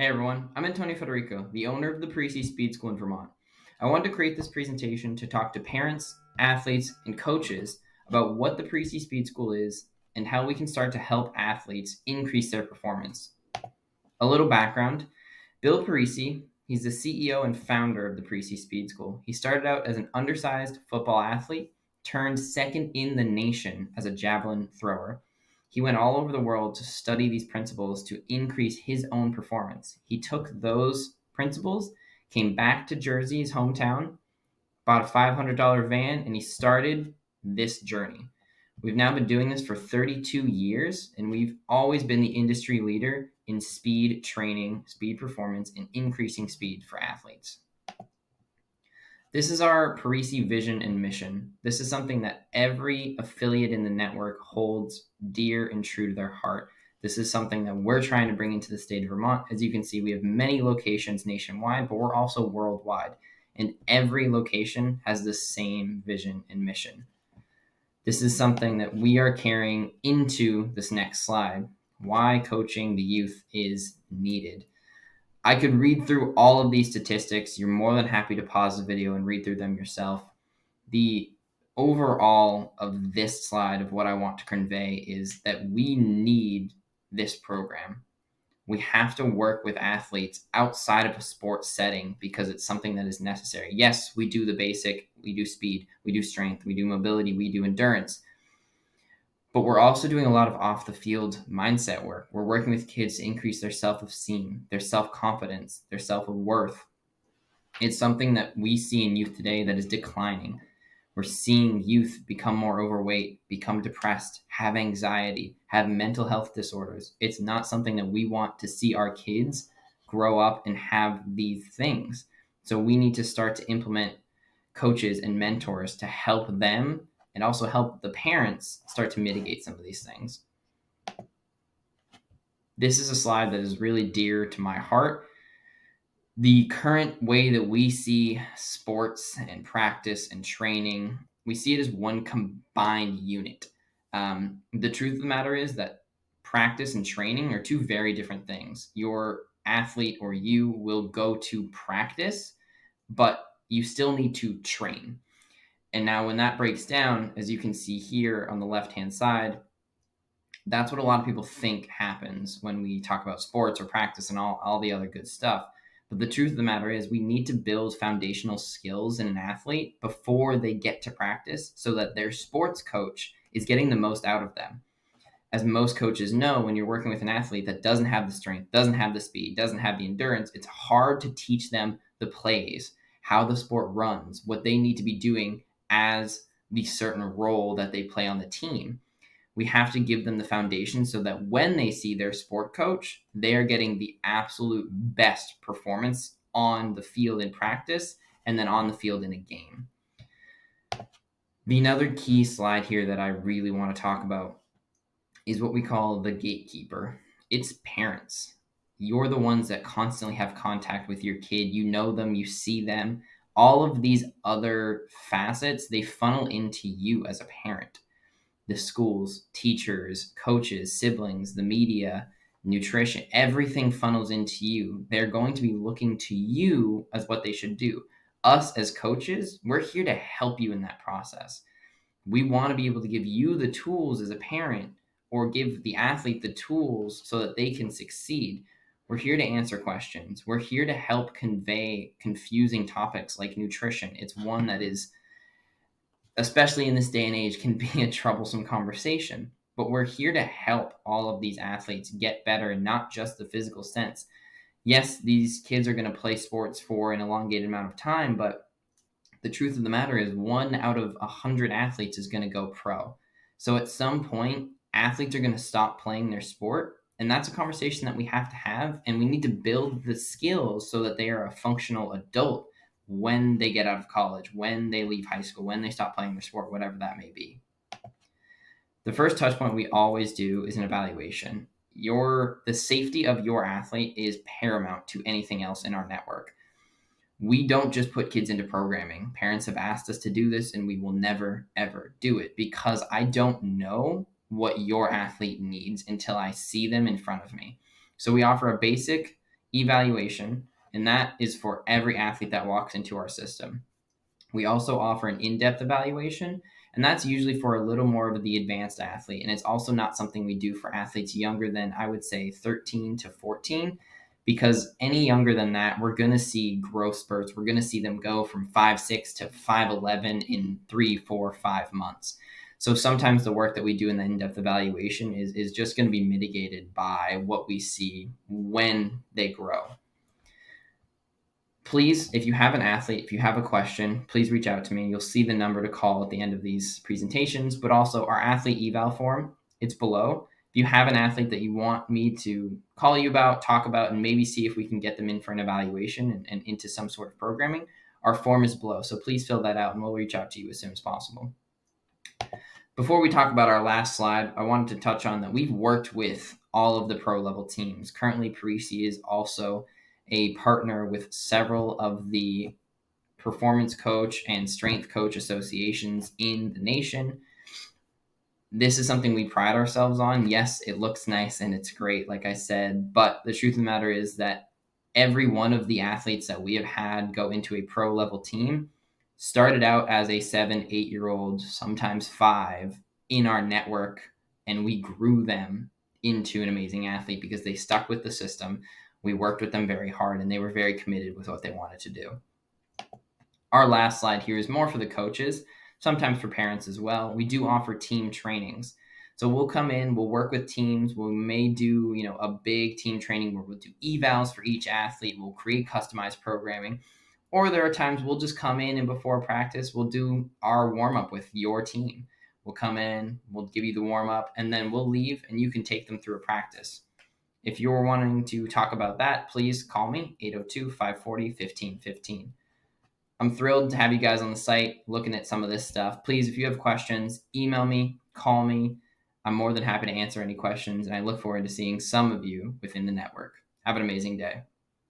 Hey everyone, I'm Antonio Federico, the owner of the Parisi Speed School in Vermont. I wanted to create this presentation to talk to parents, athletes, and coaches about what the Parisi Speed School is and how we can start to help athletes increase their performance. A little background: Bill Parisi, he's the CEO and founder of the Parisi Speed School. He started out as an undersized football athlete, turned second in the nation as a javelin thrower. He went all over the world to study these principles to increase his own performance. He took those principles, came back to Jersey, his hometown, bought a $500 van, and he started this journey. We've now been doing this for 32 years, and we've always been the industry leader in speed training, speed performance, and increasing speed for athletes. This is our Parisi vision and mission. This is something that every affiliate in the network holds dear and true to their heart. This is something that we're trying to bring into the state of Vermont. As you can see, we have many locations nationwide, but we're also worldwide. And every location has the same vision and mission. This is something that we are carrying into this next slide: why coaching the youth is needed. I could read through all of these statistics. You're more than happy to pause the video and read through them yourself. The overall of this slide of what I want to convey is that we need this program. We have to work with athletes outside of a sports setting because it's something that is necessary. Yes, we do the basic, we do speed, we do strength, we do mobility, we do endurance. But we're also doing a lot of off the field mindset work. We're working with kids to increase their self-esteem, their self-confidence, their self-worth. It's something that we see in youth today that is declining. We're seeing youth become more overweight, become depressed, have anxiety, have mental health disorders. It's not something that we want to see our kids grow up and have these things. So we need to start to implement coaches and mentors to help them and also help the parents start to mitigate some of these things. This is a slide that is really dear to my heart. The current way that we see sports and practice and training, we see it as one combined unit. The truth of the matter is that practice and training are two very different things. Your athlete or you will go to practice, but you still need to train. And now when that breaks down, as you can see here on the left-hand side, that's what a lot of people think happens when we talk about sports or practice and all the other good stuff. But the truth of the matter is we need to build foundational skills in an athlete before they get to practice so that their sports coach is getting the most out of them. As most coaches know, when you're working with an athlete that doesn't have the strength, doesn't have the speed, doesn't have the endurance, it's hard to teach them the plays, how the sport runs, what they need to be doing as the certain role that they play on the team. We have to give them the foundation so that when they see their sport coach, they are getting the absolute best performance on the field in practice and then on the field in a game. The another key slide here that I really want to talk about is what we call the gatekeeper. It's parents. You're the ones that constantly have contact with your kid. You know them, you see them. All of these other facets, they funnel into you as a parent. The schools, teachers, coaches, siblings, the media, nutrition, everything funnels into you. They're going to be looking to you as what they should do. Us as coaches, we're here to help you in that process. We want to be able to give you the tools as a parent or give the athlete the tools so that they can succeed. We're here to answer questions. We're here to help convey confusing topics like nutrition. It's one that is, especially in this day and age, can be a troublesome conversation. But we're here to help all of these athletes get better, not just the physical sense. Yes, these kids are going to play sports for an elongated amount of time, but the truth of the matter is 1 out of 100 athletes is going to go pro. So at some point, athletes are going to stop playing their sport. And that's a conversation that we have to have. And we need to build the skills so that they are a functional adult when they get out of college, when they leave high school, when they stop playing their sport, whatever that may be. The first touch point we always do is an evaluation. The safety of your athlete is paramount to anything else in our network. We don't just put kids into programming. Parents have asked us to do this, and we will never, ever do it because I don't know what your athlete needs until I see them in front of me. So we offer a basic evaluation, and that is for every athlete that walks into our system. We also offer an in-depth evaluation, and that's usually for a little more of the advanced athlete. And it's also not something we do for athletes younger than, I would say, 13 to 14, because any younger than that, we're going to see growth spurts. We're going to see them go from 5'6" to 5'11" in 3, 4, 5 months. So sometimes the work that we do in the in-depth evaluation is just going to be mitigated by what we see when they grow. Please, if you have an athlete, if you have a question, please reach out to me. You'll see the number to call at the end of these presentations, but also our athlete eval form, it's below. If you have an athlete that you want me to call you about, talk about, and maybe see if we can get them in for an evaluation and into some sort of programming, our form is below. So please fill that out and we'll reach out to you as soon as possible. Before we talk about our last slide, I wanted to touch on that we've worked with all of the pro level teams. Currently, Parisi is also a partner with several of the performance coach and strength coach associations in the nation. This is something we pride ourselves on. Yes, it looks nice and it's great, like I said, but the truth of the matter is that every one of the athletes that we have had go into a pro level team started out as a 7, 8-year-old, sometimes 5 in our network, and we grew them into an amazing athlete because they stuck with the system. We worked with them very hard and they were very committed with what they wanted to do. Our last slide here is more for the coaches, sometimes for parents as well. We do offer team trainings. So we'll come in, we'll work with teams. We may do, a big team training where we'll do evals for each athlete. We'll create customized programming. Or there are times we'll just come in and before practice, we'll do our warm-up with your team. We'll come in, we'll give you the warm-up, and then we'll leave and you can take them through a practice. If you're wanting to talk about that, please call me, 802-540-1515. I'm thrilled to have you guys on the site looking at some of this stuff. Please, if you have questions, email me, call me. I'm more than happy to answer any questions, and I look forward to seeing some of you within the network. Have an amazing day.